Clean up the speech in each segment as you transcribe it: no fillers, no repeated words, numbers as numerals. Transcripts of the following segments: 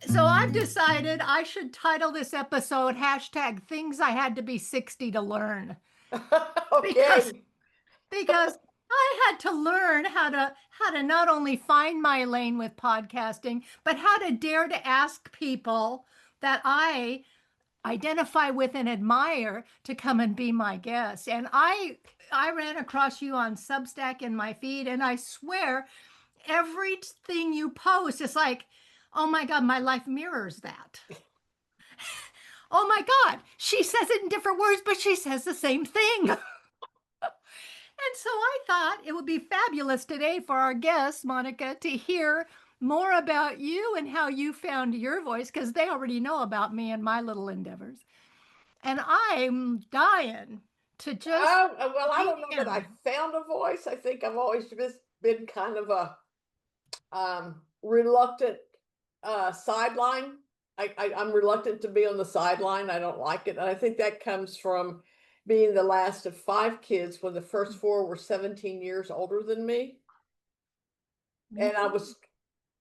So I've decided I should title this episode hashtag things I had to be 60 to learn. because Okay. because I had to learn how to not only find my lane with podcasting, but how to dare to ask people that I identify with and admire to come and be my guest. And I ran across you on Substack in my feed, and I swear everything you post is like, oh my God, my life mirrors that. Oh my God, she says it in different words, but she says the same thing. And so I thought it would be fabulous today for our guests, Monica, to hear more about you and how you found your voice, because they already know about me and my little endeavors. And I'm dying to just Well, I dig don't know that I in. found a voice. I think I've always just been kind of a reluctant sideline. I'm reluctant to be on the sideline. I don't like it. And I think that comes from being the last of 5 kids when the first 4 were 17 years older than me. Me And too.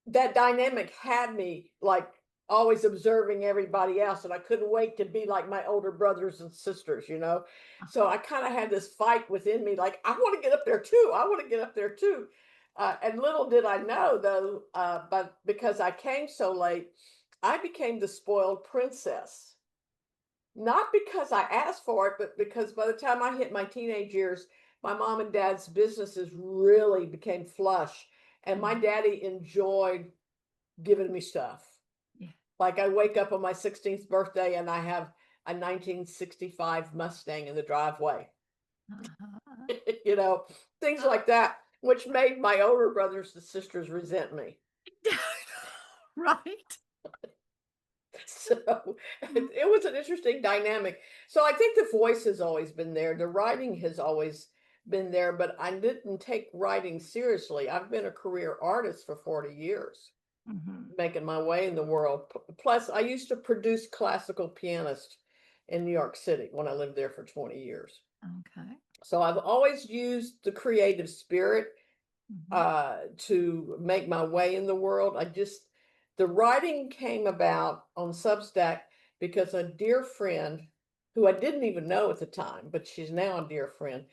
that dynamic had me like always observing everybody else, and I couldn't wait to be like my older brothers and sisters. So I kind of had this fight within me, like, I want to get up there too. I want to get up there too. And little did I know, though, but because I came so late, I became the spoiled princess. Not because I asked for it, but because by the time I hit my teenage years, my mom and dad's businesses really became flush. And my daddy enjoyed giving me stuff. Yeah. Like, I wake up on my 16th birthday and I have a 1965 Mustang in the driveway. Uh-huh. you know, Things like that, which made my older brothers and sisters resent me. Right. So it was an interesting dynamic. So I think the voice has always been there. The writing has always been there, but I didn't take writing seriously. I've been a career artist for 40 years. Mm-hmm. Making my way in the world. Plus, I used to produce classical pianists in New York City when I lived there for 20 years. Okay. So I've always used the creative spirit Mm-hmm. to make my way in the world. The writing came about on Substack because a dear friend who I didn't even know at the time, but she's now a dear friend,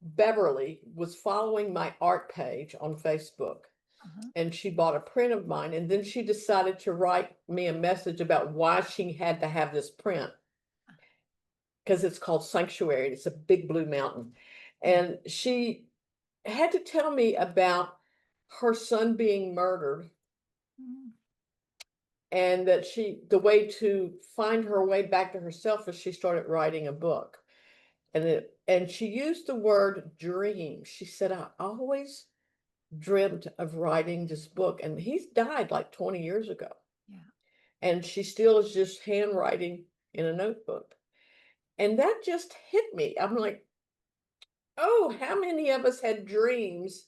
Beverly, was following my art page on Facebook, Uh-huh. and she bought a print of mine, and then she decided to write me a message about why she had to have this print, because it's called Sanctuary. It's a big blue mountain. And she had to tell me about her son being murdered, Mm-hmm. and that the way to find her way back to herself is she started writing a book. And she used the word dream. She said, I always dreamt of writing this book, and he's died like 20 years ago. Yeah. And she still is just handwriting in a notebook. And that just hit me. I'm like, oh, how many of us had dreams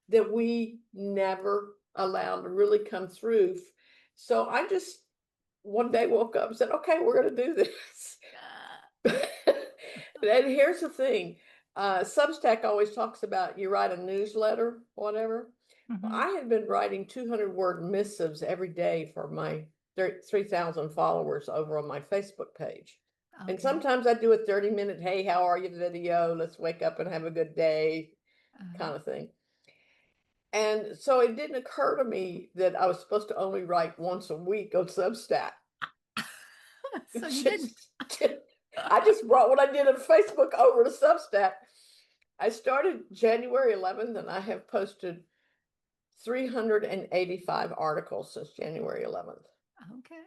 that we never allowed to really come through? So I just one day woke up and said, okay, we're going to do this. And here's the thing. Substack always talks about you write a newsletter, whatever. Mm-hmm. I had been writing 200-word missives every day for my 3,000 followers over on my Facebook page. And Okay. sometimes I do a 30-minute, hey, how are you video? Let's wake up and have a good day Uh-huh. kind of thing. And so it didn't occur to me that I was supposed to only write once a week on Substack. So you didn't. I just brought what I did on Facebook over to Substack. I started January 11th, and I have posted 385 articles since January 11th. Okay.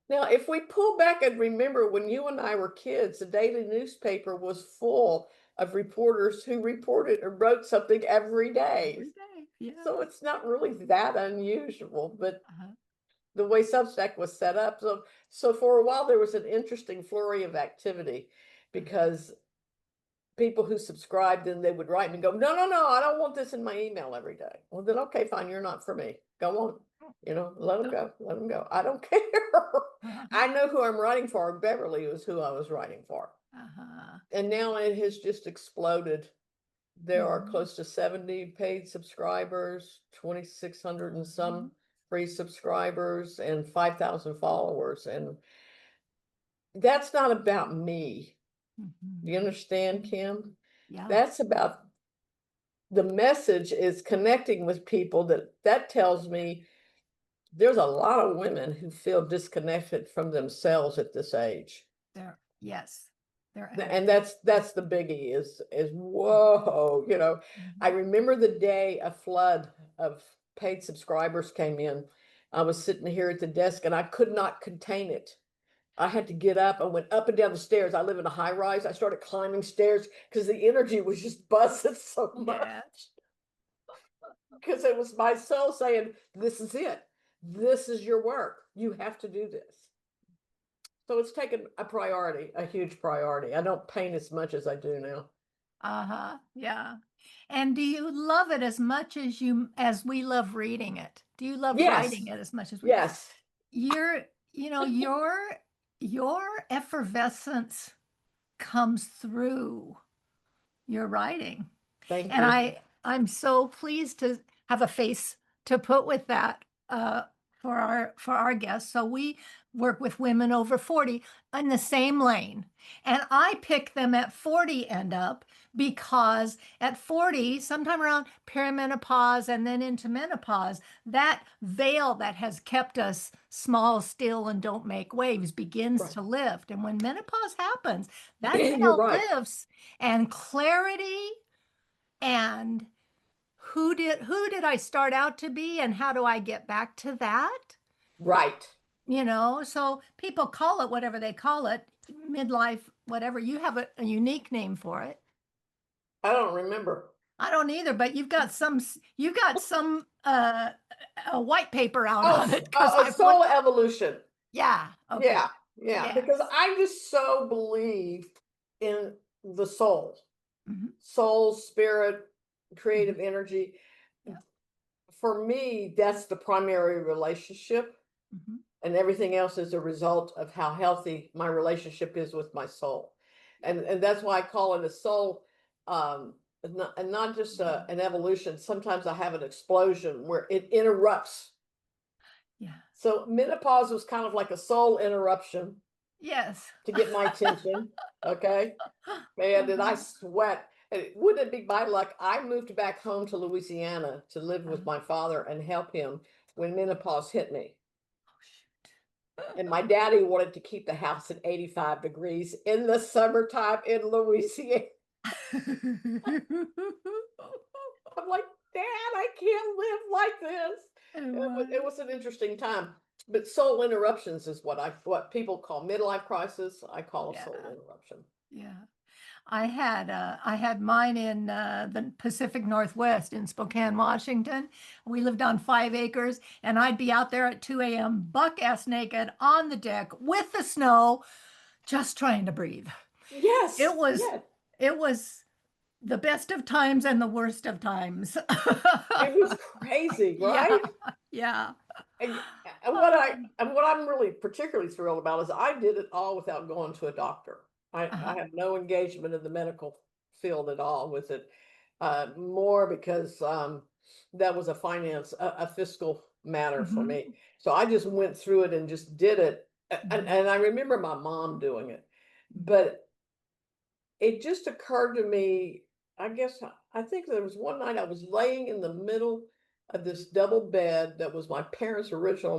Now, if we pull back and remember when you and I were kids, the daily newspaper was full of reporters who reported or wrote something every day. Every day. Yeah. So it's not really that unusual, but Uh-huh. the way Substack was set up. So for a while, there was an interesting flurry of activity because people who subscribed, then they would write and go, no, no, no, I don't want this in my email every day. Well, then, okay, fine. You're not for me. Go on. Let them go. Let them go. I don't care. Uh-huh. I know who I'm writing for. Beverly was who I was writing for. Uh-huh. And now it has just exploded. There are Mhm. close to 70 paid subscribers, 2,600 and Mhm. some free subscribers, and 5,000 followers. And that's not about me. You Mhm. understand, Kim? Yeah, That's about the message is connecting with people that tells me there's a lot of women who feel disconnected from themselves at this age. yes, there And absolutely. that's the biggie is whoa, I Mhm. remember the day a flood of paid subscribers came in. I was sitting here at the desk and I could not contain it. I had to get up. I went up and down the stairs. I live in a high rise. I started climbing stairs because the energy was just buzzing so much. Yeah. Because it was my soul saying, this is it. This is your work. You have to do this. So it's taken a priority, a huge priority. I don't paint as much as I do now. Uh-huh. Yeah. And do you love it as much as we love reading it? Do you love writing Yes, it as much as we? yes. Your, you know, your effervescence comes through your writing. Thank And you. I'm so pleased to have a face to put with that for our guests. So we work with women over 40 in the same lane. And I pick them at 40 and up because at 40, sometime around perimenopause and then into menopause, that veil that has kept us small, still, and don't make waves begins Right. to lift. And when menopause happens, that You're veil right. lifts and clarity and who did I start out to be and how do I get back to that? Right. So people call it whatever they call it, midlife, whatever. You have a unique name for it. I don't remember. I don't either, but you got some a white paper out Oh, on it because a I've looked. soul evolution. Yeah, Yeah, okay. yeah. Because Yes. I just so believe in the soul, Mhm. soul, spirit, Mhm. creative energy. Yeah. For me, that's the primary relationship, Mhm. and everything else is a result of how healthy my relationship is with my soul. Yeah. And that's why I call it a soul, and not just Mhm. an evolution. Sometimes I have an explosion where it interrupts. Yeah. So menopause was kind of like a soul interruption Yes. to get my attention. Okay. Man, did I Uh-huh. sweat. And wouldn't it be my luck? I moved back home to Louisiana to live with Uh-huh. my father and help him when menopause hit me. Oh, And my daddy wanted to keep the house at 85 degrees in the summertime in Louisiana. shoot. I'm like, Dad, I can't live like this. And It what? was an interesting time. But soul interruptions is what people call midlife crisis. I call a Yeah, soul interruption. yeah. I had mine in the Pacific Northwest in Spokane, Washington. We lived on 5 acres, and I'd be out there at 2 a.m., buck ass naked on the deck with the snow, just trying to breathe. Yes, It was yes. it was the best of times and the worst of times. It was crazy, Yeah, right? yeah. And Um, what I'm really particularly thrilled about is I did it all without going to a doctor. I uh-huh. have no engagement in the medical field at all with it. More because that was a fiscal matter for Mhm, me. So I just went through it and just did it. And, mhm, and I remember my mom doing it, mhm. but it just occurred to me, I guess I think there was one night I was laying in the middle of this double bed that was my parents' original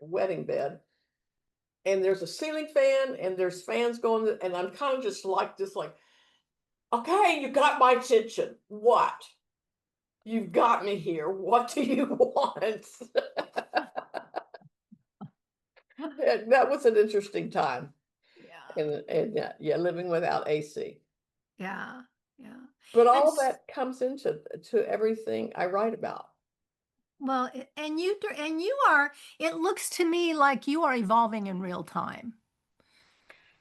wedding bed. And there's a ceiling fan and there's fans going, and I'm kind of just like this, like, okay, you got my attention. What? You've got me here. What do you want? And that was an interesting time. Yeah, And yeah, yeah, living without AC. yeah, yeah. But And all that comes into to everything I write about. well, and you are, it looks to me like you are evolving in real time,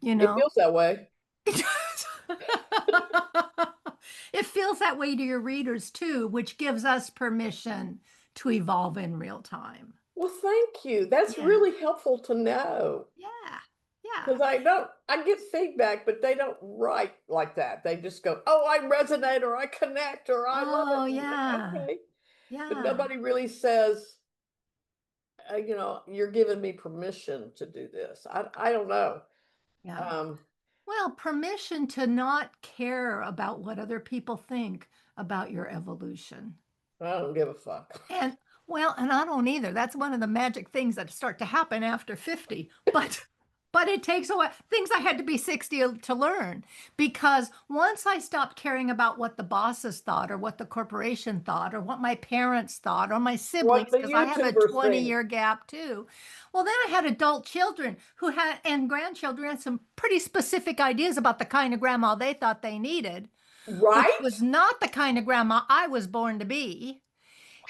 you It know? feels that way. It does. It feels that way to your readers too, which gives us permission to evolve in real time. Well, thank you. That's Yeah. really helpful to know. Yeah. Because I get feedback, but they don't write like that. They just go, oh, I resonate or I connect or I love it. Oh, And I'm like, yeah. okay. But Yeah. nobody really says, you're giving me permission to do this. I don't know. Yeah. Um, Well, permission to not care about what other people think about your evolution. I don't give a fuck. And well, and I don't either. That's one of the magic things that start to happen after 50. But it takes a while. Things I had to be 60 to learn because once I stopped caring about what the bosses thought or what the corporation thought or what my parents thought or my What siblings, the because I have a YouTubers think. 20-year gap too. Well, then I had adult children who had and grandchildren who had some pretty specific ideas about the kind of grandma they thought they needed, which Right? was not the kind of grandma I was born to be.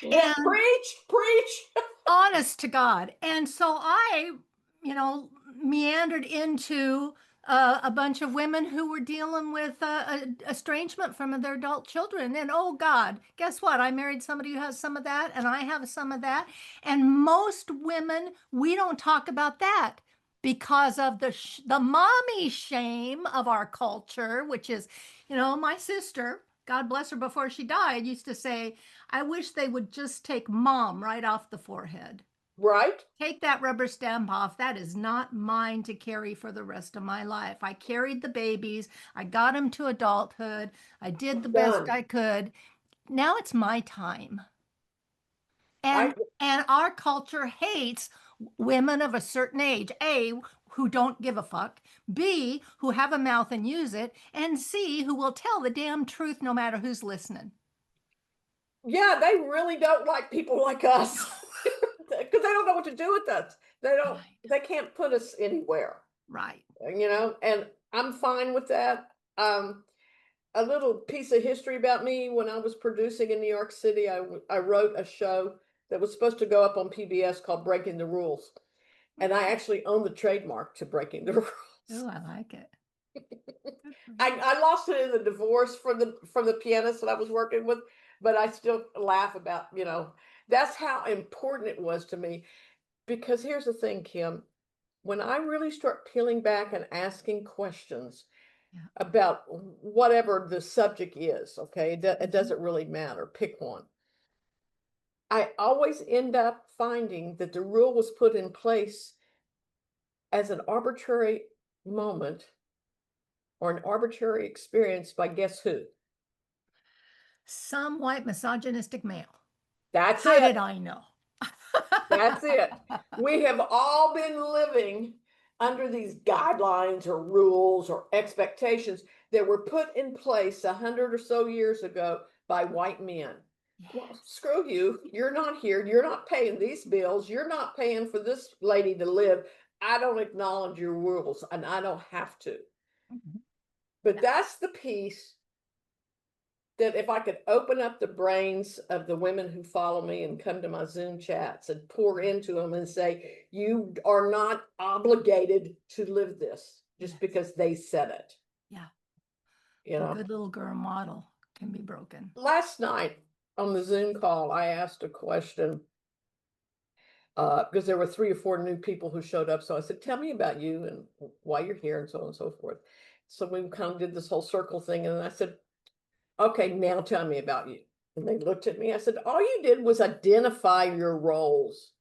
Yeah, And preach, preach. honest to God. And so I, meandered into a bunch of women who were dealing with estrangement from their adult children. And oh God, guess what? I married somebody who has some of that, and I have some of that. And most women, we don't talk about that because of the mommy shame of our culture, which is, my sister, God bless her, before she died, used to say, I wish they would just take mom right off the forehead. Right? Take that rubber stamp off. That is not mine to carry for the rest of my life. I carried the babies. I got them to adulthood. I did the best Done. I could. Now it's my time. I And our culture hates women of a certain age. A, who don't give a fuck. B, who have a mouth and use it. And C, who will tell the damn truth no matter who's listening. Yeah, they really don't like people like us. Because they don't know what to do with us. They can't put us anywhere. Right. And I'm fine with that. A little piece of history about me: when I was producing in New York City, I wrote a show that was supposed to go up on PBS called Breaking the Rules. And I actually own the trademark to Breaking the Rules. Oh, I like it. I lost it in the divorce from the pianist that I was working with, but I still laugh about, that's how important it was to me. Because here's the thing, Kim, when I really start peeling back and asking questions Yeah. about whatever the subject is, okay, it doesn't really matter, pick one. I always end up finding that the rule was put in place as an arbitrary moment or an arbitrary experience by guess who? Some white misogynistic male. That's How it. did I know? That's it. We have all been living under these guidelines or rules or expectations that were put in place 100 or so years ago by white men. Yes. Well, screw you. You're not here. You're not paying these bills. You're not paying for this lady to live. I don't acknowledge your rules, and I don't have to. Mhm. But that's the piece that if I could open up the brains of the women who follow me and come to my Zoom chats and pour into them and say, you are not obligated to live this just Yes. because they said it. Yeah. You The know, good little girl model can be broken. last night on the Zoom call, I asked a question because there were 3 or 4 new people who showed up. So I said, tell me about you and why you're here and so on and so forth. So we kind of did this whole circle thing. And I said, okay, now tell me about you. And they looked at me. I said, all you did was identify your roles.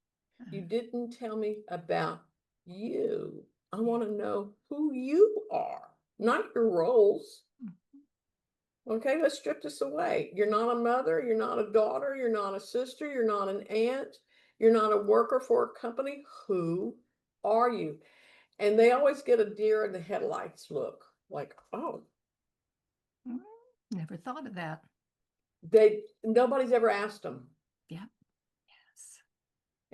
You didn't tell me about you. I want to know who you are, not your roles. Okay, let's strip this away. You're not a mother. You're not a daughter. You're not a sister. You're not an aunt. You're not a worker for a company. Who are you? And they always get a deer in the headlights look like, oh, Never thought of that. nobody's ever asked them. Yeah. Yes.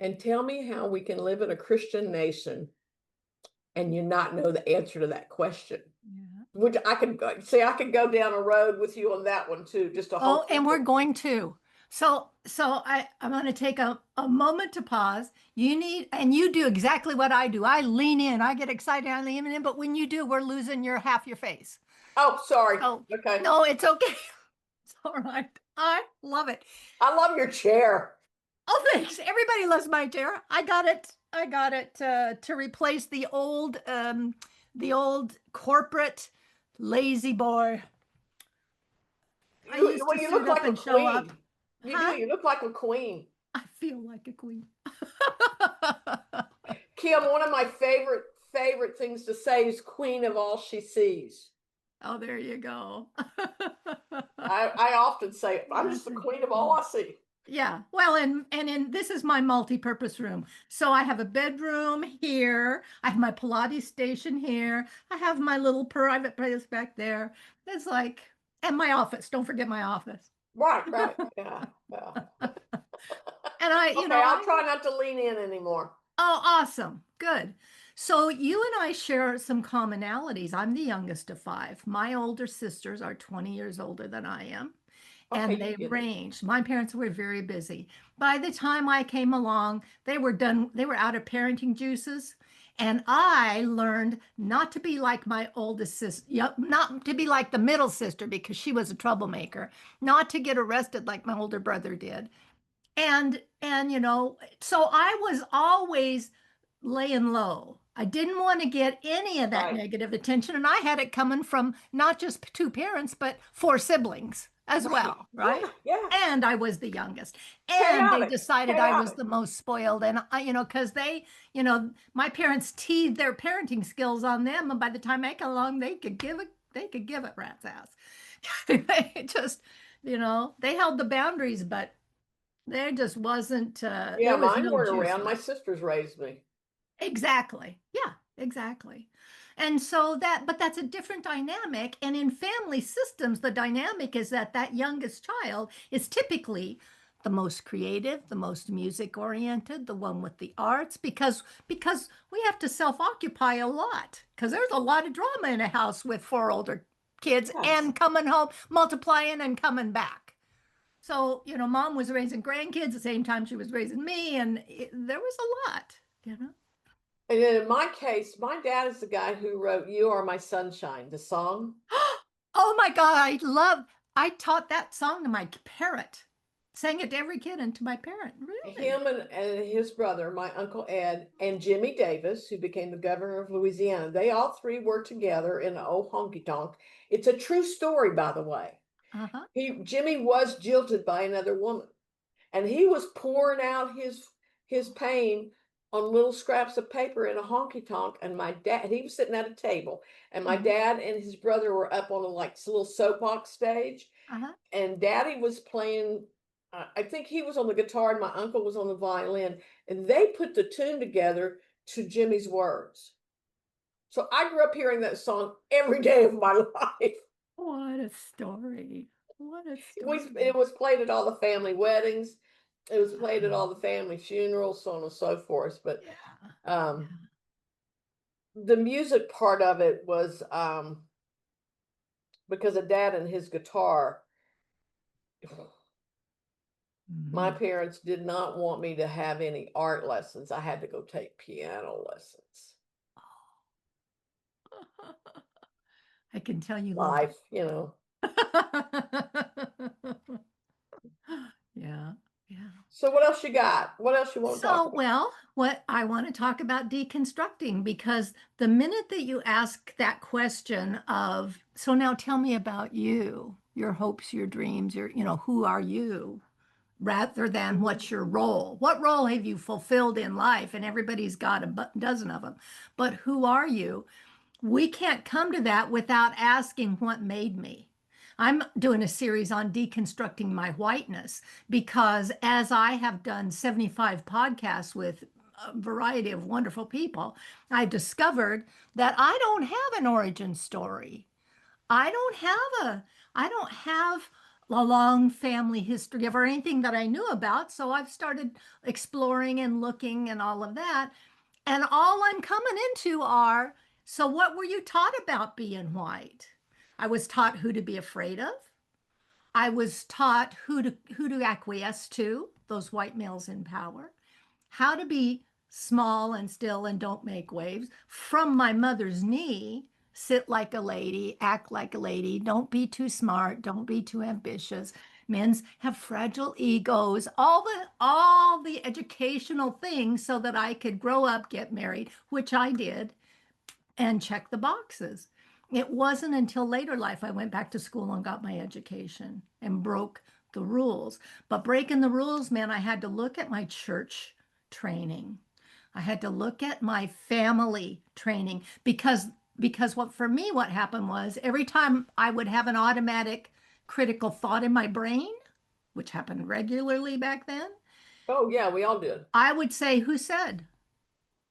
And tell me how we can live in a Christian nation and you not know the answer to that question. Yeah. Which I could go down a road with you on that one too, just a whole. Oh, and we're going to. So I'm going to take a moment to pause. And you do exactly what I do. I lean in, I get excited, I lean in, but when you do, we're losing half your face. Oh, sorry. So Okay. no, it's okay. It's all right. I love it. I love your chair. Oh, thanks. Everybody loves my chair. I got it. I got it to replace the old corporate lazy boy. I used Well, to you suit look up like a and show up. queen. You do. Huh? You look like a queen. I feel like a queen. Kim, one of my favorite things to say is queen of all she sees. Oh, there you go. I often say I'm just That's the a queen good of all one. I see. Yeah. Well, and in this is my multi-purpose room. So I have a bedroom here. I have my Pilates station here. I have my little private place back there. It's like, and my office. Don't forget my office. Right, right. Yeah, yeah. And I, Okay, I'll try not to lean in anymore. oh, awesome. Good. So you and I share some commonalities. I'm the youngest of five. My older sisters are 20 years older than I am, Okay, and you they get it. ranged. My parents were very busy. By the time I came along, they were done, they were out of parenting juices. And I learned not to be like my oldest sister, not to be like the middle sister because she was a troublemaker, not to get arrested like my older brother did, and so I was always laying low. I didn't want to get any of that Right. negative attention, and I had it coming from not just two parents but four siblings as Right. well, right? Yeah, yeah. And I was the youngest, and they Chaotic. decided I was Chaotic. the most spoiled, and because my parents teased their parenting skills on them, and by the time I came along they could give it rat's ass. They just they held the boundaries, but there just wasn't, Yeah, there was mine no weren't juice around. My left. sisters raised me. Exactly. Yeah, exactly. And so but that's a different dynamic. And in family systems, the dynamic is that that youngest child is typically the most creative, the most music oriented, the one with the arts, because we have to self-occupy a lot because there's a lot of drama in a house with four older kids Yes. and coming home, multiplying and coming back. So, mom was raising grandkids at the same time she was raising me, and there was a lot. And then in my case, my dad is the guy who wrote "You Are My Sunshine," the song. Oh my God, I taught that song to my parrot, sang it to every kid and to my parent. Really? Him and his brother, my Uncle Ed, and Jimmy Davis, who became the governor of Louisiana, they all three were together in an old honky tonk. It's a true story, by the way. Uh-huh. Jimmy was jilted by another woman, and he was pouring out his pain on little scraps of paper in a honky tonk. And my dad, he was sitting at a table, and my Uh-huh. dad and his brother were up on a like little soapbox stage, Uh-huh. and Daddy was playing. I think he was on the guitar, and my uncle was on the violin, and they put the tune together to Jimmy's words. So I grew up hearing that song every day of my life. What a story. What a It story. was played at all the family weddings. It was played at Uh-huh. all the family funerals, so on and so forth. But Yeah. um, Yeah. the music part of it was because of Dad and his guitar. My Mhm. parents did not want me to have any art lessons. I had to go take piano lessons. I can tell you loved Life, you know. it. Yeah. Yeah. So what else you got? What else you want to talk So, about? well, what I want to talk about deconstructing, because the minute that you ask that question of, so now tell me about you, your hopes, your dreams, who are you, rather than Mhm. what's your role? What role have you fulfilled in life? And everybody's got a dozen of them. But who are you? We can't come to that without asking what made me. I'm doing a series on deconstructing my whiteness because as I have done 75 podcasts with a variety of wonderful people, I discovered that I don't have an origin story. I don't have a I don't have a long family history of or anything that I knew about. So I've started exploring and looking and all of that. And all I'm coming into are, so what were you taught about being white? I was taught who to be afraid of. I was taught who to acquiesce to, those white males in power, how to be small and still and don't make waves from my mother's knee, sit like a lady, act like a lady, don't be too smart, don't be too ambitious. Men have fragile egos, all the educational things so that I could grow up, get married, which I did, and check the boxes. It wasn't until later life I went back to school and got my education and broke the rules. But breaking the rules meant I had to look at my church training. I had to look at my family training because what for me what happened was every time I would have an automatic critical thought in my brain, which happened regularly back then, Oh yeah, we all did. I would say, who said?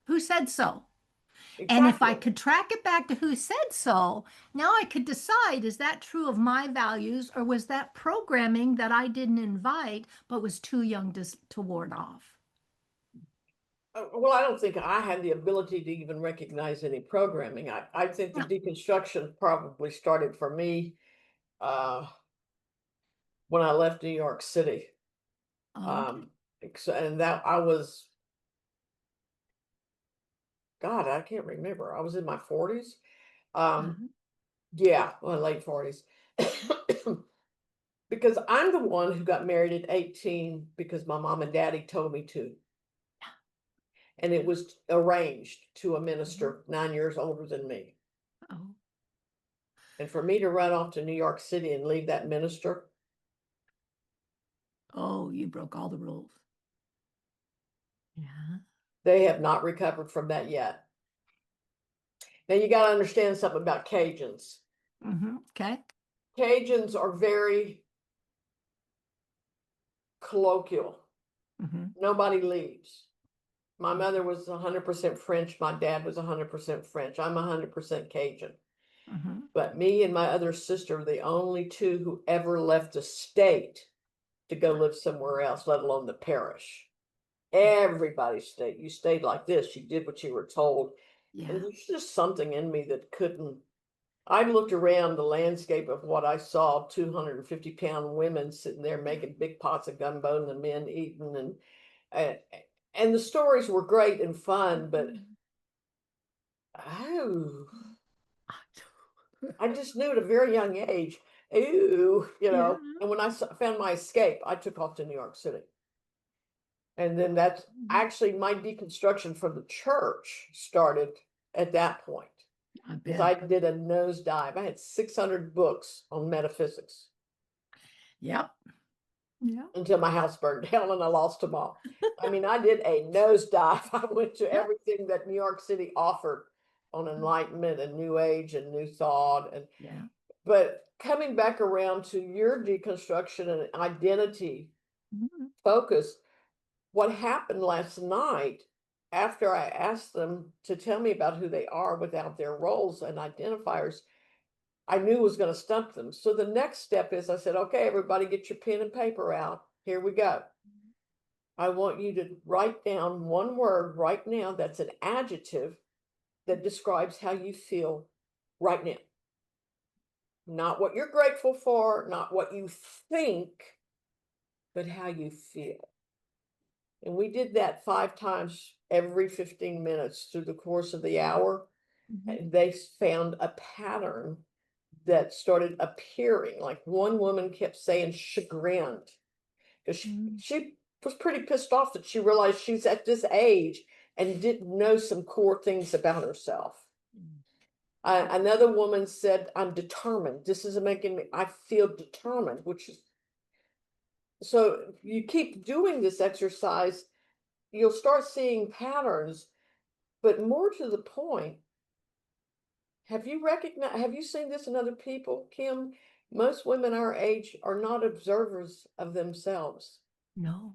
Who said so? And if I Exactly. could track it back to who said so, now I could decide, is that true of my values or was that programming that I didn't invite but was too young to ward off? Well, I don't think I had the ability to even recognize any programming. I think the Yeah. deconstruction probably started for me uh, when I left New York City. Okay. And that I was, God, I can't remember. I was in my 40s. Um, Uh-huh. yeah, well, late 40s. Because I'm the one who got married at 18 because my mom and daddy told me to. And it was arranged to a Mhm. minister 9 years older than me. Oh, And for me to run off to New York City and leave that minister, oh, you broke all the rules. Yeah. they have not recovered from that yet. Now you got to understand something about Cajuns. Okay. Cajuns are very colloquial. hmm Nobody leaves. My mother was 100% French. My dad was 100% French. I'm 100% Cajun. hmm But me and my other sister were the only two who ever left the state to go live somewhere else, let alone the parish. Everybody stayed. You stayed like this. You did what you were told. And Yeah. there's just something in me that couldn't. I looked around the landscape of what I saw 250-pound women sitting there making big pots of gumbo and the men eating. Uh, and the stories were great and fun, but oh, I just knew at a very young age, ooh, Yeah. And when I found my escape, I took off to New York City. And then that's actually my deconstruction from the church started at that point. I Because bet. I did a nosedive. I had 600 books on metaphysics Yep. Yeah. until my house burned down and I lost them all. I mean, I did a nosedive. I went to Yep. everything that New York City offered on enlightenment and new age and new thought. And Yeah. but coming back around to your deconstruction and identity Mhm. focus, what happened last night after I asked them to tell me about who they are without their roles and identifiers, I knew was going to stump them. So the next step is I said, okay, everybody get your pen and paper out. Here we go. I want you to write down one word right now that's an adjective that describes how you feel right now. Not what you're grateful for, not what you think, but how you feel. And we did that 5 times every 15 minutes through the course of the hour. Mhm. And they found a pattern that started appearing. Like one woman kept saying chagrined because Mhm. she was pretty pissed off that she realized she's at this age and didn't know some core things about herself. Another woman said, I'm determined. This is making me, I feel determined, which is so you keep doing this exercise, you'll start seeing patterns, but more to the point, have you seen this in other people, Kim? Most women our age are not observers of themselves. No.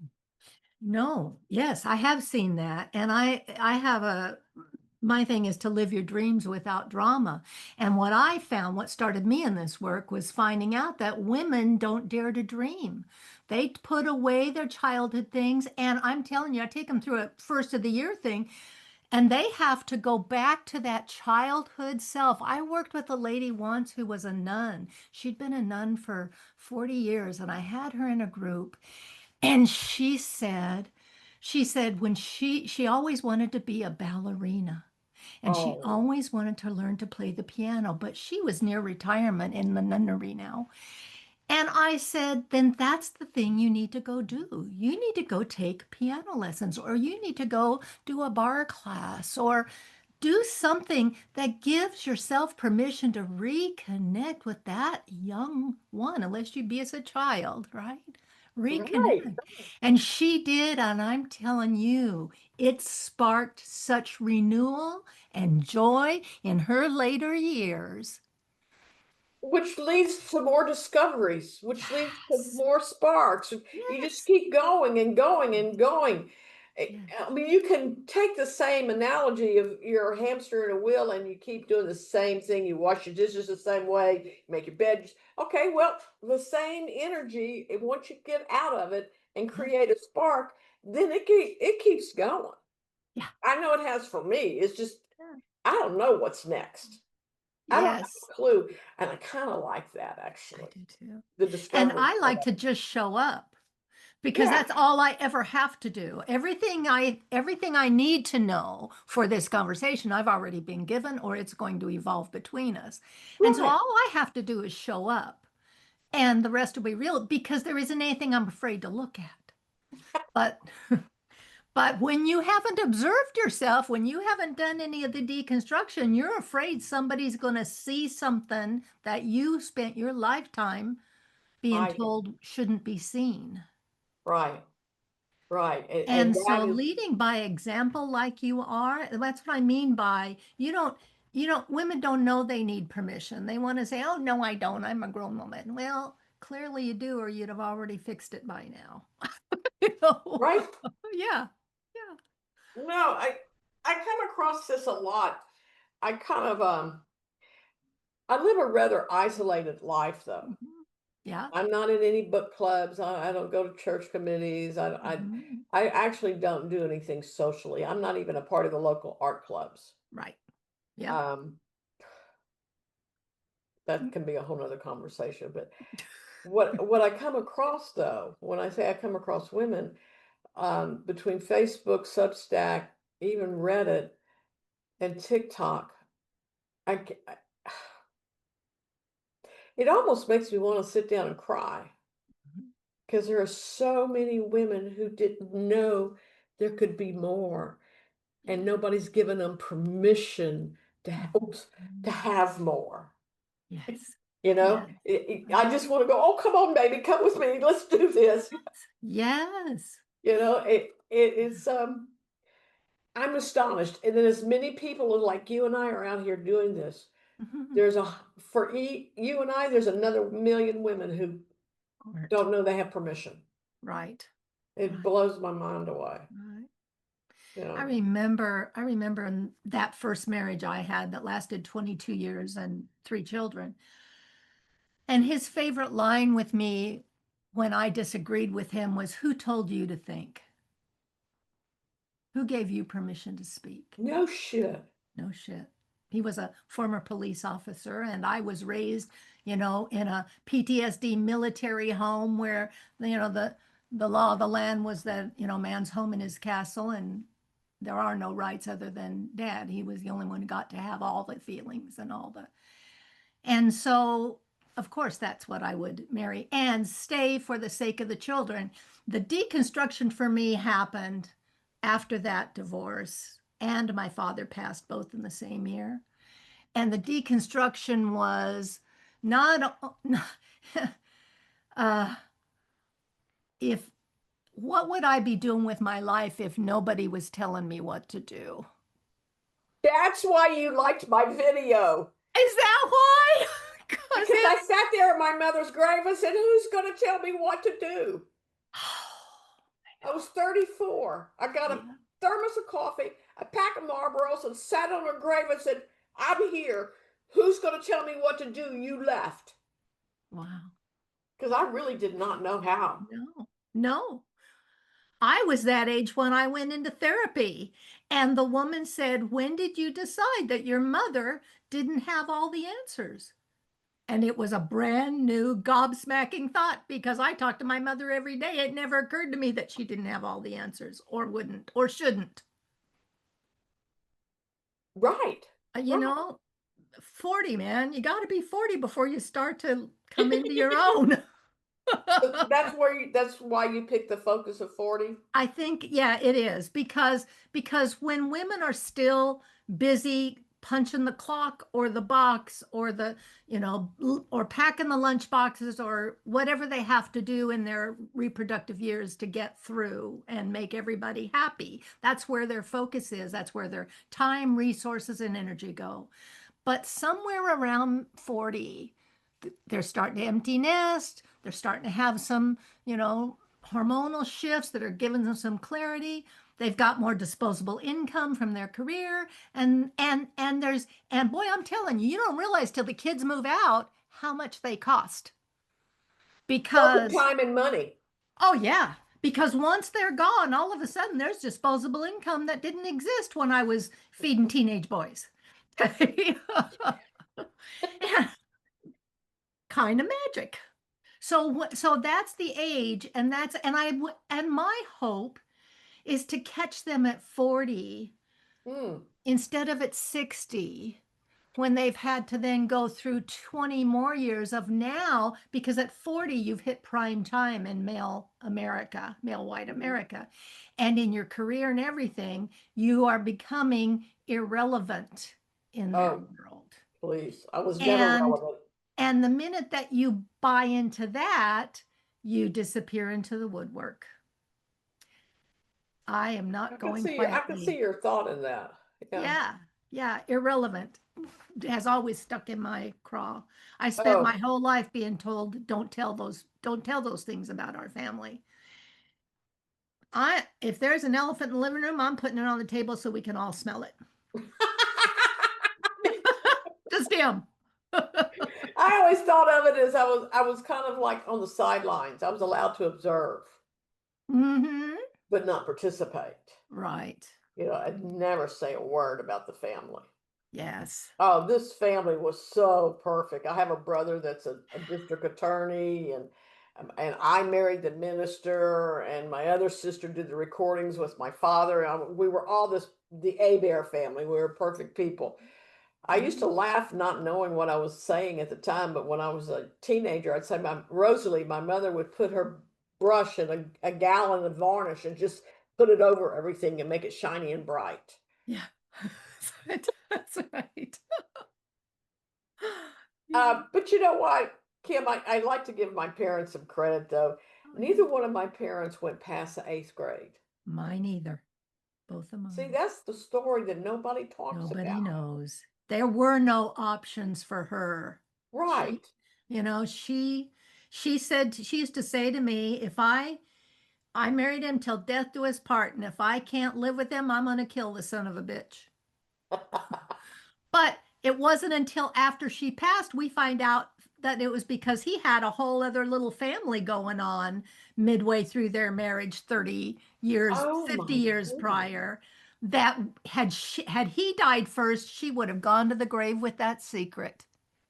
No, yes, I have seen that. And I have my thing is to live your dreams without drama. And what I found, what started me in this work was finding out that women don't dare to dream. They put away their childhood things. And I'm telling you, I take them through a first of the year thing, and they have to go back to that childhood self. I worked with a lady once who was a nun. She'd been a nun for 40 years, and I had her in a group. And she said when she always wanted to be a ballerina and she Oh, always wanted to learn to play the piano, but she was near retirement in the nunnery now. And I said, then that's the thing you need to go do. You need to go take piano lessons, or you need to go do a bar class, or do something that gives yourself permission to reconnect with that young one, unless you be as a child, right? Right. Reconnect. And she did, and I'm telling you, it sparked such renewal and joy in her later years. Which leads to more discoveries, which leads to Yes, more sparks. You just yes, keep going and going and going. yes, I mean, you can take the same analogy of your hamster in a wheel and you keep doing the same thing. You wash your dishes the same way, you make your bed. Okay, well, the same energy, and once you get out of it and yeah, create a spark, then it keeps going. yeah, I know it has for me. It's just, yeah. I don't know what's next. I don't have Yes, a clue, and I kinda like that I actually, do too. the And discovery I part like of to it. just show up, because Yeah, that's all I ever have to do. Everything I need to know for this conversation, I've already been given, or it's going to evolve between us. And so right, all I have to do is show up, and the rest will be real, because there isn't anything I'm afraid to look at. But but when you haven't observed yourself, when you haven't done any of the deconstruction, you're afraid somebody's going to see something that you spent your lifetime being hiding, told shouldn't be seen. right, right, and And that so is leading by example like you are, that's what I mean by women don't know they need permission. They want to say, oh, no, I don't. I'm a grown woman. Well, clearly you do, or you'd have already fixed it by now. You know? right. Yeah. Yeah. No, I come across this a lot. I kind of, I live a rather isolated life, though. Mhm. Yeah. I'm not in any book clubs, I don't go to church committees, Mhm. I actually don't do anything socially. I'm not even a part of the local art clubs. Right. Yeah. Um, that Mm. can be a whole nother conversation, but what I come across though, when I say I come across women, between Facebook, Substack, even Reddit, and TikTok, I, c- I- it almost makes me want to sit down and cry because there are so many women who didn't know there could be more, and Yeah. nobody's given them permission to to Mhm. have more. Yes. You know, Yes. I just want to go. Oh, come on, baby, come with me. Let's do this. Yes. You know, it is. I'm astonished. And then as many people like you and I are out here doing this, Mhm. there's you and I, there's another million women who Art. don't know they have permission. Right. It Right. blows my mind away. Right. You I know, remember, I remember in that first marriage I had that lasted 22 years and 3 children. And his favorite line with me when I disagreed with him was, who told you to think? Who gave you permission to speak? no shit. No shit. He was a former police officer, and I was raised, in a PTSD military home where, the law of the land was that, man's home in his castle, and there are no rights other than dad. He was the only one who got to have all the feelings and all the. And so, of course, that's what I would marry and stay for the sake of the children. The deconstruction for me happened after that divorce, and my father passed both in the same year. And the deconstruction was not, uh, if what would I be doing with my life if nobody was telling me what to do? That's why you liked my video. Is that why? Because Because I it's, sat there at my mother's grave and said, who's going to tell me what to do? I was 34. I got a yeah, thermos of coffee, a pack of Marlboros, and sat on her grave and said, I'm here. Who's going to tell me what to do? You left. wow. Because I really did not know how. No, no. I was that age when I went into therapy. And the woman said, when did you decide that your mother didn't have all the answers? And it was a brand new gobsmacking thought, because I talked to my mother every day. It never occurred to me that she didn't have all the answers, or wouldn't, or shouldn't. Right. You Right. know, 40, man, you got to be 40 before you start to come into your own. That's why you picked the focus of 40. I think, yeah, it is because when women are still busy punching the clock or the box or or packing the lunch boxes or whatever they have to do in their reproductive years to get through and make everybody happy, that's where their focus is. That's where their time, resources, and energy go. But somewhere around 40, they're starting to empty nest. They're starting to have some, hormonal shifts that are giving them some clarity. They've got more disposable income from their career. And boy, I'm telling you, you don't realize till the kids move out how much they cost. Both in Because, time and money. oh yeah, because once they're gone, all of a sudden there's disposable income that didn't exist when I was feeding teenage boys. Kind of magic. So that's the age, and my hope is to catch them at 40 Hmm. instead of at 60 when they've had to then go through 20 more years of now, because at 40 you've hit prime time in male America, male white America, and in your career and everything, you are becoming irrelevant in their Oh, world. please. I was never And relevant. And the minute that you buy into that, you disappear into the woodwork. I am not going I could see quietly. your thought in that. Yeah. Yeah, yeah, irrelevant has always stuck in my craw. I spent my Oh, whole life being told, don't tell those things about our family. If there's an elephant in the living room, I'm putting it on the table so we can all smell it. Just him. I always thought of it as I was kind of like on the sidelines. I was allowed to observe, Hmm. but not participate. Right. I'd never say a word about the family. Yes. Oh, this family was so perfect. I have a brother that's a district attorney, and I married the minister, and my other sister did the recordings with my father. We were all the Bear family. We were perfect people. I used to laugh not knowing what I was saying at the time, but when I was a teenager, I'd say Rosalie, my mother would put her brush in a gallon of varnish and just put it over everything and make it shiny and bright. Yeah. That's right. But you know what, Kim, I like to give my parents some credit though. Oh, yeah. Neither one of my parents went past the eighth grade. Mine either. Both of See, mine. that's the story that nobody talks Nobody about. knows. There were no options for her. She, Right. you know, she used to say to me, if I married him till death do us part, and if I can't live with him, I'm gonna kill the son of a bitch. But it wasn't until after she passed we find out that it was because he had a whole other little family going on midway through their marriage 30 years, Oh 50 my years goodness. prior. That had he died first, she would have gone to the grave with that secret.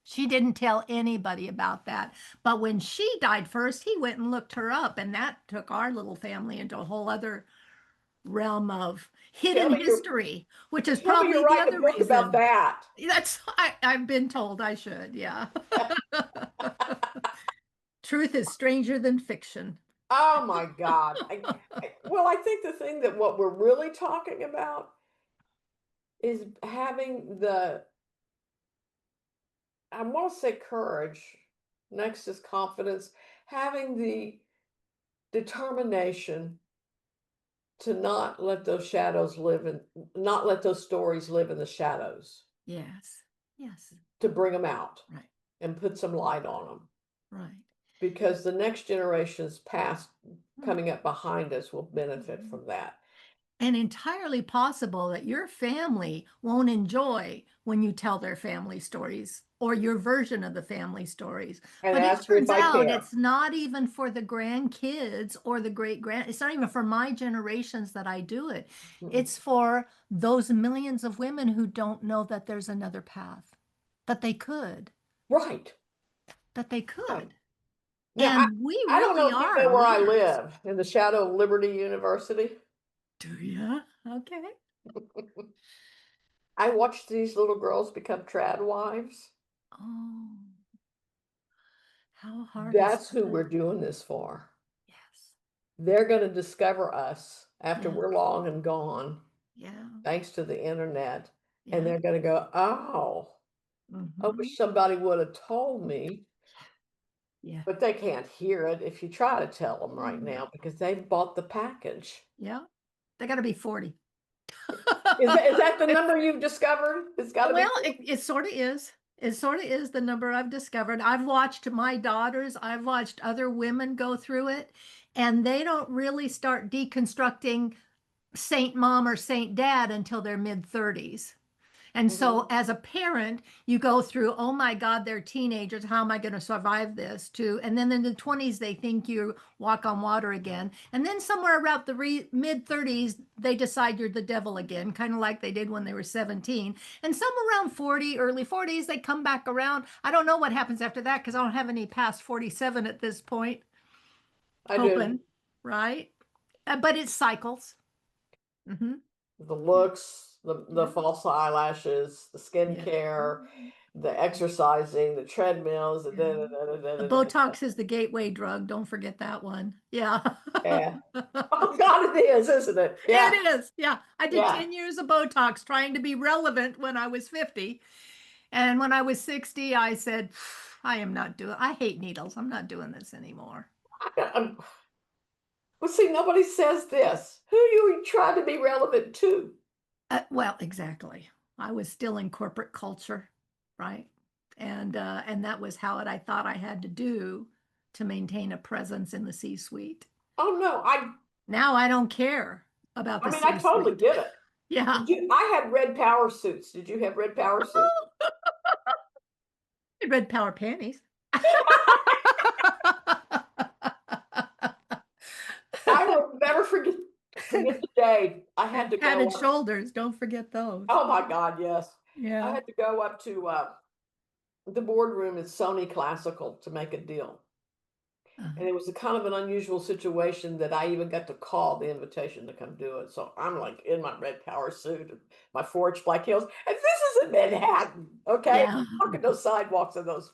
She didn't tell anybody about that. But when she died first, he went and looked her up, and that took our little family into a whole other realm of Tell hidden me you're history, which is tell me probably you're the writing a other book about reason. that. I've been told I should, yeah. Truth is stranger than fiction. Oh my God. Well, I think the thing that what we're really talking about is having I want to say courage, next is confidence, having the determination to not let those stories live in the shadows, Yes. Yes. to bring them out Right. and put some light on them. Right. Because the next generations past Right. coming up behind us will benefit from that. And entirely possible that your family won't enjoy when you tell their family stories or your version of the family stories. And But it ask me if turns I out care. it's not even for the grandkids or the it's not even for my generations that I do it. Mm. It's for those millions of women who don't know that there's another path, that they could, Right. that they Yeah. could. Now, And we I don't know really if you are know where I leaders. live, in the shadow of Liberty University. Do you? Okay. I watched these little girls become trad wives. Oh, How hard is That's who that? we're doing this for. Yes. They're going to discover us after Yeah. we're long and gone, Yeah. thanks to the internet. And Yeah. they're going to go, oh, I Mm-hmm. wish somebody would have told me. Yeah. But they can't hear it if you try to tell them right No. now because they've bought the package. Yeah. They got to be 40. Is that the number you've discovered? It's got to be Well, 40. it sort of is. It sort of is the number I've discovered. I've watched my daughters, I've watched other women go through it, and they don't really start deconstructing Saint Mom or Saint Dad until their mid 30s. And so, Mhm. as a parent, you go through, oh my God, they're teenagers. How am I going to survive this? Too. And then in the 20s, they think you walk on water again. And then somewhere around the mid 30s, they decide you're the devil again, kind of like they did when they were 17. And some around 40, early 40s, they come back around. I don't know what happens after that because I don't have any past 47 at this point, I do. hoping, right? But it cycles. Mm-hmm. The Yeah. looks, the Yeah. false eyelashes, the Yeah. skincare, the exercising, the treadmills, the da, Yeah. da, da, da, da, The da, da, da. Botox is the gateway drug. Don't forget that one. Yeah. Yeah. Oh God, it is, isn't it? Yeah. It is. Yeah. I did Yeah. 10 years of Botox trying to be relevant when I was 50. And when I was 60, I said, I hate needles. I'm not doing this anymore. Well, see, nobody says this. Who you trying to be relevant to? Well, exactly. I was still in corporate culture, right? And that was how I thought I had to do to maintain a presence in the C-suite. Oh no, Now I don't care about I the mean, I totally C-suite. get it. Yeah. Did you? I had red power suits. Did you have red power suits? Red power panties. I will never forget the day I had And to go padded up. shoulders. Don't forget those. Oh my God, yes. I Yeah. had to go up to the boardroom at Sony Classical to make a deal. Uh-huh. And it was a kind of an unusual situation that I even got to call the invitation to come do it. So I'm like in my red power suit and my 4-inch black heels. And this is in Manhattan, okay? Yeah. Walking those sidewalks and those.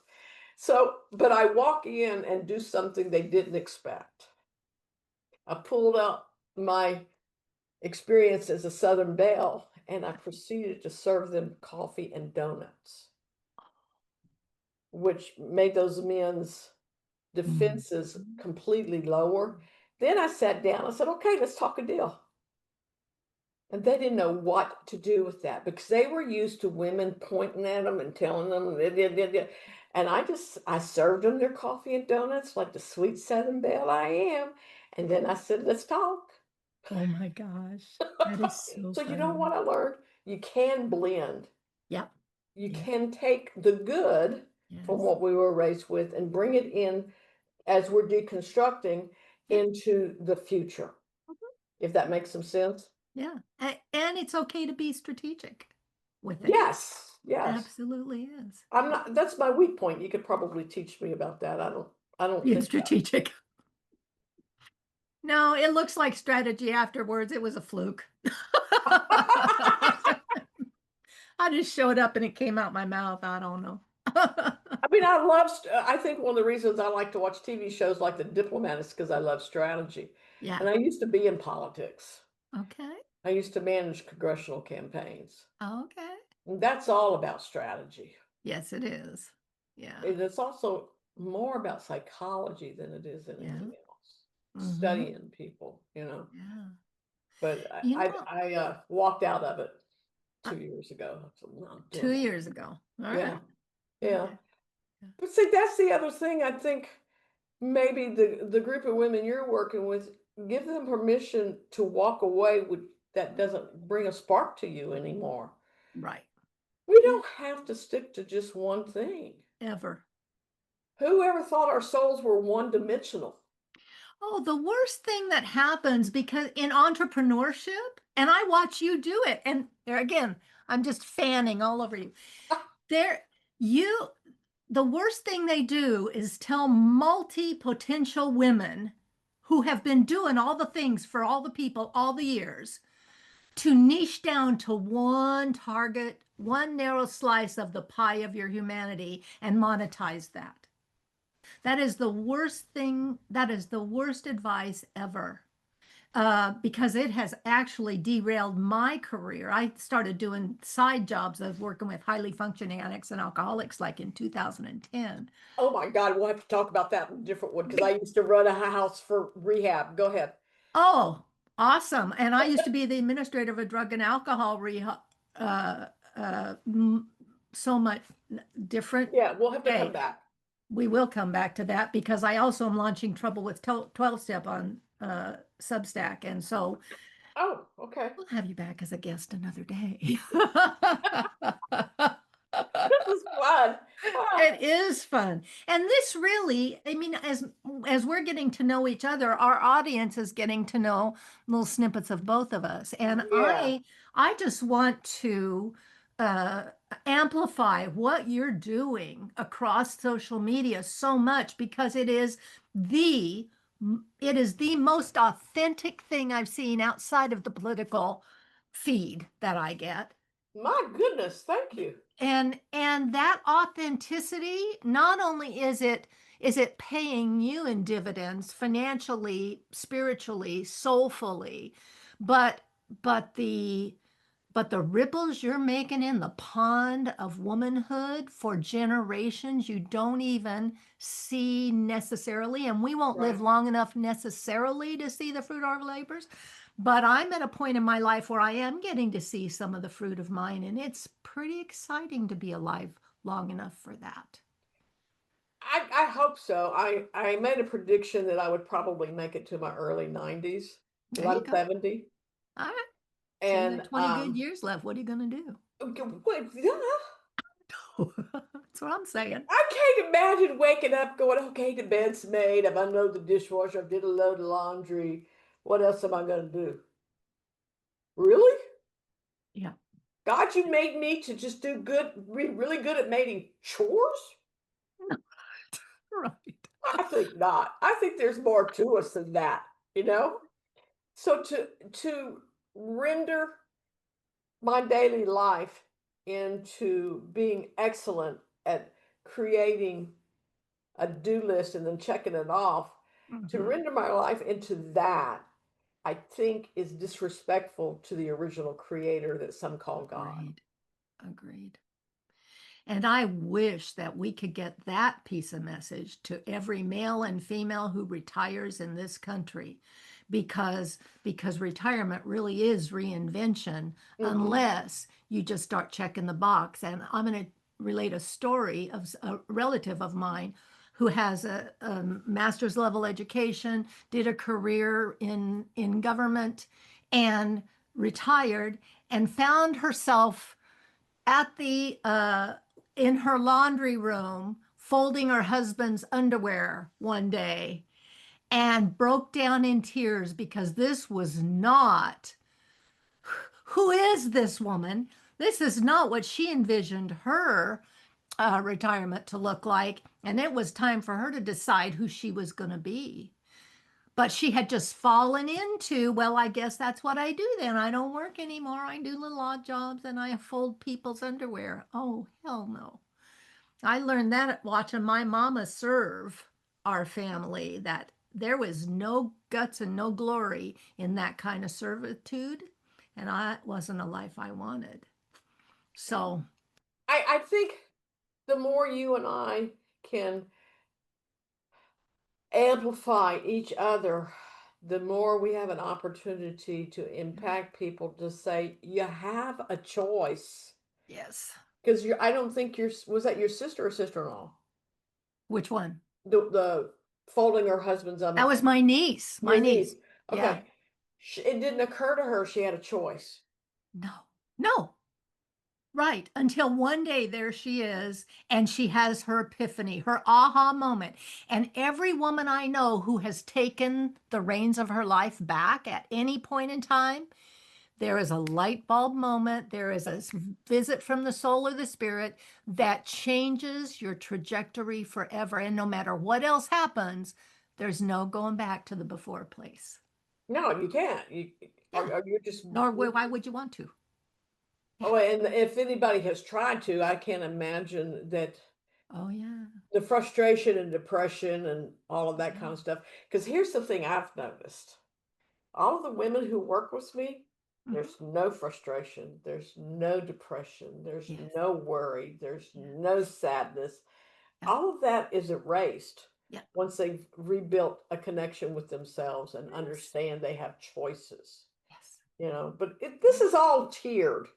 So, but I walk in and do something they didn't expect. I pulled out my experience as a Southern Belle and I proceeded to serve them coffee and donuts, which made those men's Mm. defenses completely lower. Then I sat down. I said, okay, let's talk a deal. And they didn't know what to do with that because they were used to women pointing at them and telling them, and I served them their coffee and donuts like the sweet Southern Belle I am. And then I said, let's talk. Oh my gosh. That is so So you know funny. what I learned? You can blend. Yep. You Yeah. can take the good from Yes. what we were raised with and bring it in as we're deconstructing Yeah. into the future, Mhm. if that makes some sense. Yeah. And it's okay to be strategic with it. Yes, yes. Absolutely is. I'm not, that's my weak point. You could probably teach me about that. I don't Being think that. strategic. No, it looks like strategy afterwards. It was a fluke. I just showed up and it came out my mouth. I don't know. I mean, I think one of the reasons I like to watch TV shows like The Diplomat is because I love strategy. Yeah. And I used to be in politics. Okay. I used to manage congressional campaigns. Okay. And that's all about strategy. Yes, it is. Yeah. And it's also more about psychology than it is Yeah. anything else. Mm-hmm. Studying people. Yeah. But You know, I walked out of it uh, 2 years ago. So I'm not doing 2 years ago. All that. right. Yeah, yeah. Okay. Yeah. But see, that's the other thing. I think maybe the group of women you're working with, give them permission to walk away with that doesn't bring a spark to you anymore. Right. We Yeah. don't have to stick to just one thing. Ever. Whoever thought our souls were one dimensional? Oh, the worst thing that happens because in entrepreneurship, and I watch you do it, and there again, I'm just fanning all over you. There, you, the worst thing they do is tell multi potential women who have been doing all the things for all the people all the years to niche down to one target, one narrow slice of the pie of your humanity and monetize that. That is the worst thing. That is the worst advice ever. Because it has actually derailed my career. I started doing side jobs of working with highly functioning addicts and alcoholics like in 2010. Oh my God, we'll have to talk about that in a different one because I used to run a house for rehab. Go ahead. Oh, awesome. And I used to be the administrator of a drug and alcohol rehab, uh, uh, so much different. Yeah, we'll have to come Hey, back. we will come back to that because I also am launching Trouble with 12 Step on Substack. And so Oh, okay. we'll have you back as a guest another day. This is fun. Ah, It is fun. And this really, I mean, as we're getting to know each other, our audience is getting to know little snippets of both of us. And yeah, I just want to uh amplify what you're doing across social media so much because the it is the most authentic thing I've seen outside of the political feed that I get. my goodness, thank you. And that authenticity, not only is it paying you in dividends financially, spiritually, soulfully, but but the but the ripples you're making in the pond of womanhood for generations you don't even see necessarily, and we won't live Right. long enough necessarily to see the fruit of our labors. But I'm at a point in my life where I am getting to see some of the fruit of mine, and it's pretty exciting to be alive long enough for that. I hope so. I made a prediction that I would probably make it to my early 90s because There you I'm go. 70. All right. So you got And 20 good years left. What are you going to do? okay, wait, yeah, That's what I'm saying. I can't imagine waking up going, okay, the bed's made. I've unloaded the dishwasher. I did a load of laundry. What else am I going to do? Really? Yeah. God, you made me to just do good, really good at making chores? Right. I think not. I think there's more to us than that, you know? So to render my daily life into being excellent at creating a do list and then checking it off, to Mhm. render my life into that, I think is disrespectful to the original creator that some call God. Agreed. Agreed. And I wish that we could get that piece of message to every male and female who retires in this country because retirement really is reinvention Hmm. unless you just start checking the box. And I'm going to relate a story of a relative of mine who has a master's level education, did a career in government, and retired and found herself at the in her laundry room folding her husband's underwear one day and broke down in tears because this was not, who is this woman? This is not what she envisioned her retirement to look like. And it was time for her to decide who she was going to be. But she had just fallen into, well, I guess that's what I do then. I don't work anymore. I do little odd jobs and I fold people's underwear. Oh, hell no. I learned that watching my mama serve our family, that there was no guts and no glory in that kind of servitude. And I wasn't a life I wanted. So, I think the more you and I can amplify each other, the more we have an opportunity to impact people to say, you have a choice. yes. Because I don't think was that your sister or sister-in-law? Which one? The folding her husband's That was my niece. My your niece. niece. Yeah. Okay. It didn't occur to her she had a choice. No, no. Right. Until one day there she is, and she has her epiphany, her aha moment. And every woman I know who has taken the reins of her life back at any point in time, there is a light bulb moment. There is a visit from the soul or the spirit that changes your trajectory forever. And no matter what else happens, there's no going back to the before place. No, you can't. You Yeah. are you just Nor why would you want to? Yeah. oh, and if anybody has tried to, I can't imagine that Oh, yeah. The frustration and depression and all of that kind of stuff. Because here's the thing I've noticed. All of the women who work with me, Mhm. there's no frustration, there's no depression, there's Yes. no worry, there's Yeah. no sadness. Yeah. All of that is erased Yeah. once they've rebuilt a connection with themselves and Yes. understand they have choices, Yes. but this is all tiered,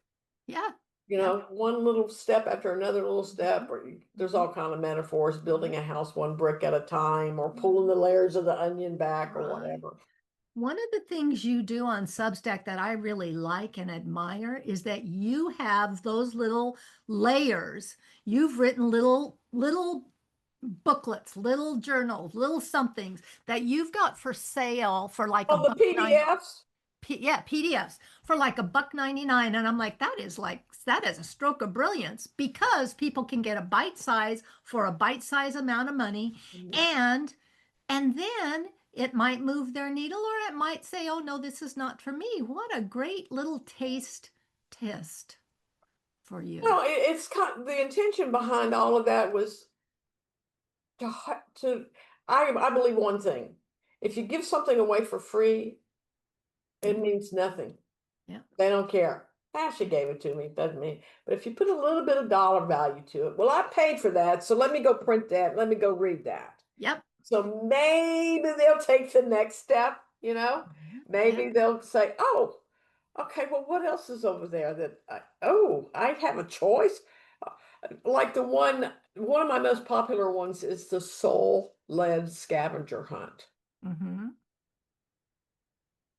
Yeah. Yeah. one little step after another little step, Mhm. or there's Mhm. all kind of metaphors, building Right. a house one brick at a time, or pulling Mhm. the layers of the onion back, or Right. whatever. One of the things you do on Substack that I really like and admire is that you have those little layers. You've written little booklets, little journals, little somethings that you've got for sale for like a On the buck nine. PDFs. Yeah, PDFs for like a buck 99. And I'm like, that is a stroke of brilliance because people can get a bite size for a bite size amount of money. And then it might move their needle or it might say, oh no, this is not for me. What a great little taste test for you. No, it's the intention behind all of that was to to. I believe one thing: if you give something away for free, Yeah, it means nothing. yeah, They don't care. Ah, she gave it to me. Doesn't mean. But if you put a little bit of dollar value to it, well, I paid for that, so let me go print that. Let me go read that. yep, So maybe they'll take the next step. yeah, Maybe they'll say, "Oh, okay, well, what else is over there that I have a choice?" Like one of my most popular ones is the soul-led scavenger hunt. mm-hmm.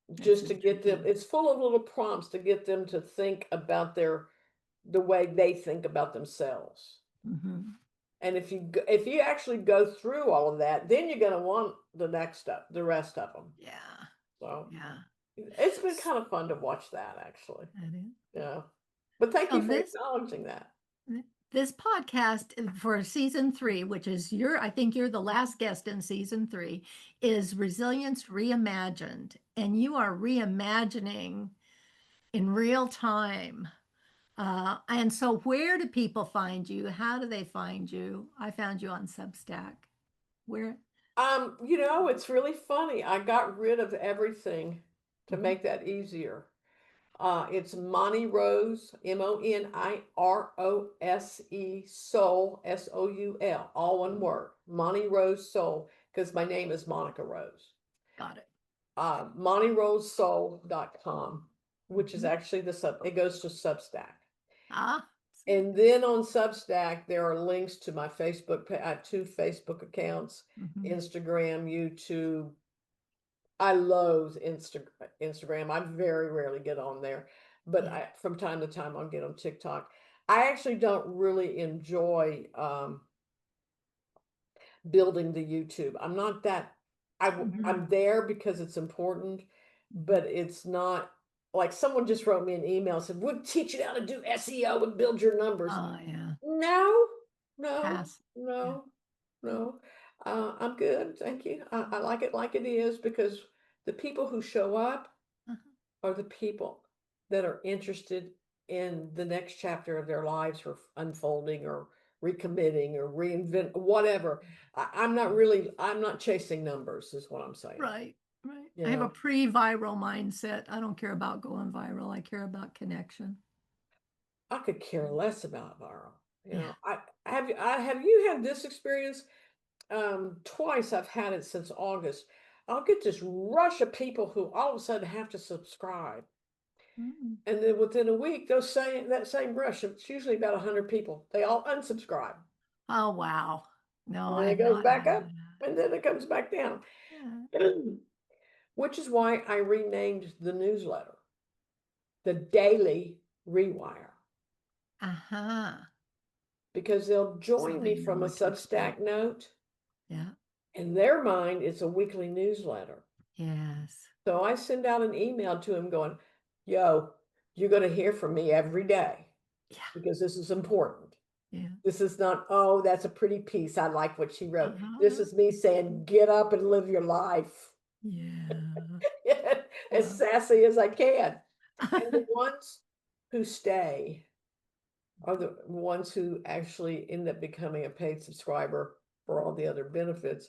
That's Just to get them, intriguing. it's full of little prompts to get them to think about the way they think about themselves. Mm-hmm. And if you actually go through all of that, then you're going to want the next stuff, the rest of them. Yeah, So yeah, it's been kind of fun to watch that, actually. that is. Yeah. But thank So you for acknowledging that. this podcast for season 3, which is I think you're the last guest in season 3, is Resilience Reimagined. And you are reimagining in real time. And so where do people find you? How do they find you? I found you on Substack. Where? It's really funny. I got rid of everything to Mhm. make that easier. It's Monty Rose, Monirose, Soul, Soul, all one word. Monty Rose Soul, because my name is Monica Rose. Got it. MontyRoseSoul.com, which is Mhm. actually it goes to Substack. Ah, And then on Substack, there are links to my Facebook. I have 2 Facebook accounts, mhm. Instagram, YouTube. I loathe Instagram. I very rarely get on there, but Yeah. from time to time I'll get on TikTok. I actually don't really enjoy building the YouTube. I'm not that. Mhm. I'm there because it's important, Mhm. but it's not like someone just wrote me an email and said, "We'll teach you how to do SEO and build your numbers." Oh, yeah. No, no, Pass. Yeah. no, Yeah. no. I'm good, thank you. I like it like it is because the people who show up Uh-huh. are the people that are interested in the next chapter of their lives or unfolding or recommitting or reinvent whatever. I'm not chasing numbers, is what I'm saying. Right. Right. You I have a know, pre-viral mindset. I don't care about going viral. I care about connection. I could care less about viral. Yeah. Have you had this experience? Twice I've had it since August. I'll get this rush of people who all of a sudden have to subscribe. Mm. And then within a week, that same rush, it's usually about 100 people, they all unsubscribe. Oh, wow. No, And I then it have goes not back had up, that. and then it comes back down. Yeah. Which is why I renamed the newsletter the Daily Rewire, Uh-huh. because they'll So join they me know from a what to expect. Substack note. Yeah. In their mind, it's a weekly newsletter. Yes. So I send out an email to him going, "Yo, you're going to hear from me every day Yeah. because this is important. Yeah. This is not, oh, that's a pretty piece. I like what she wrote. This Uh-huh. is me saying, get up and live your life." Yeah. As Yeah. sassy as I can. And the ones who stay are the ones who actually end up becoming a paid subscriber for all the other benefits.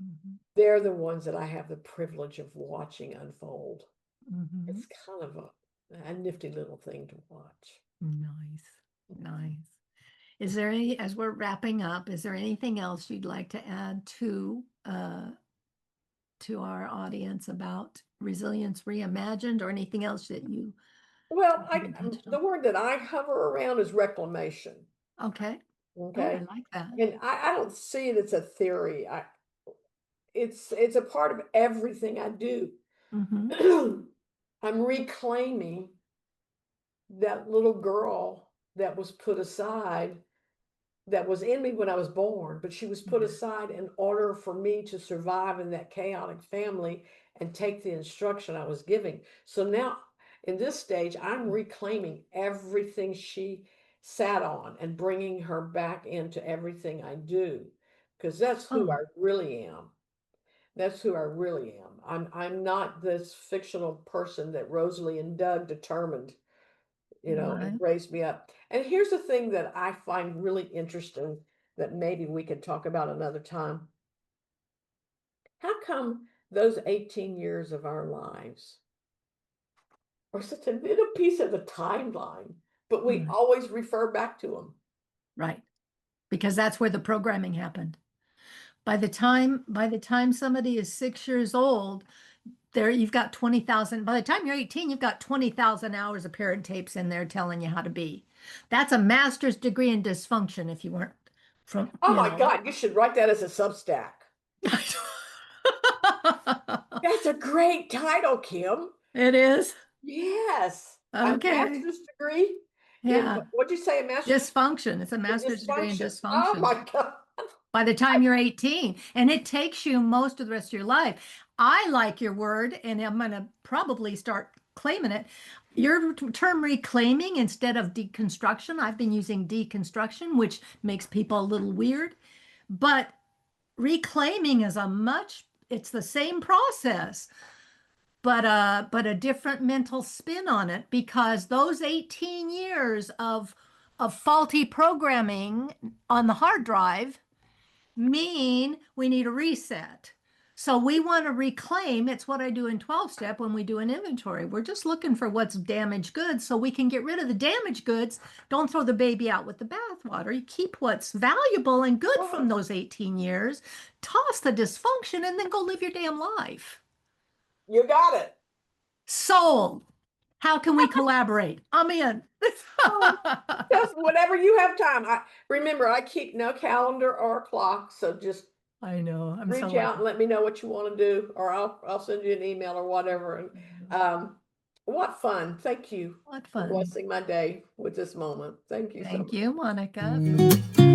Mhm. They're the ones that I have the privilege of watching unfold. Mhm. It's kind of a nifty little thing to watch. Nice, nice. Is there any, as we're wrapping up, is there anything else you'd like to add to our audience about Resilience Reimagined, or anything else that you Well, haven't touched the on? word that I hover around is reclamation. Okay. Oh, I Okay. like that. And I don't see it as a theory. It's a part of everything I do. Mm-hmm. I'm reclaiming that little girl that was put aside, that was in me when I was born, but she was put aside in order for me to survive in that chaotic family and take the instruction I was giving. So now, in this stage, I'm reclaiming everything she sat on and bringing her back into everything I do, because that's who Oh, I really am. That's who I really am. I'm not this fictional person that Rosalie and Doug determined, and right. raised me up. And here's the thing that I find really interesting that maybe we could talk about another time. How come those 18 years of our lives are such a little piece of the timeline, but we Right. always refer back to them? Right. Because that's where the programming happened. By the time somebody is 6 years old, there you've got 20,000. By the time you're 18, you've got 20,000 hours of parent tapes in there telling you how to be. That's a master's degree in dysfunction if you weren't from, Oh my God, you should write that as a Substack. That's a great title, Kim. It is. Yes. A Okay. master's degree in, Yeah. what'd you say, a master's Dysfunction. It's a in master's degree in dysfunction? Oh dysfunction. my God. By the time you're 18, and it takes you most of the rest of your life. I like your word, and I'm going to probably start claiming it. Your term reclaiming instead of deconstruction, I've been using deconstruction, which makes people a little weird, but reclaiming is it's the same process, but a different mental spin on it, because those 18 years of faulty programming on the hard drive mean we need a reset. So we want to reclaim. It's what I do in 12 step when we do an inventory. We're just looking for what's damaged goods so we can get rid of the damaged goods. Don't throw the baby out with the bathwater. You keep what's valuable and good from Oh, those 18 years, toss the dysfunction, and then go live your damn life. you got it. Sold. How can we collaborate? I'm in. Oh, just whenever you have time. Remember, I keep no calendar or clock, so just I know. I'm so reach out and lucky. let me know what you want to do, or I'll send you an email or whatever. And what fun! Thank you What for fun. blessing my day with this moment. Thank you so Thank much. you, Monica.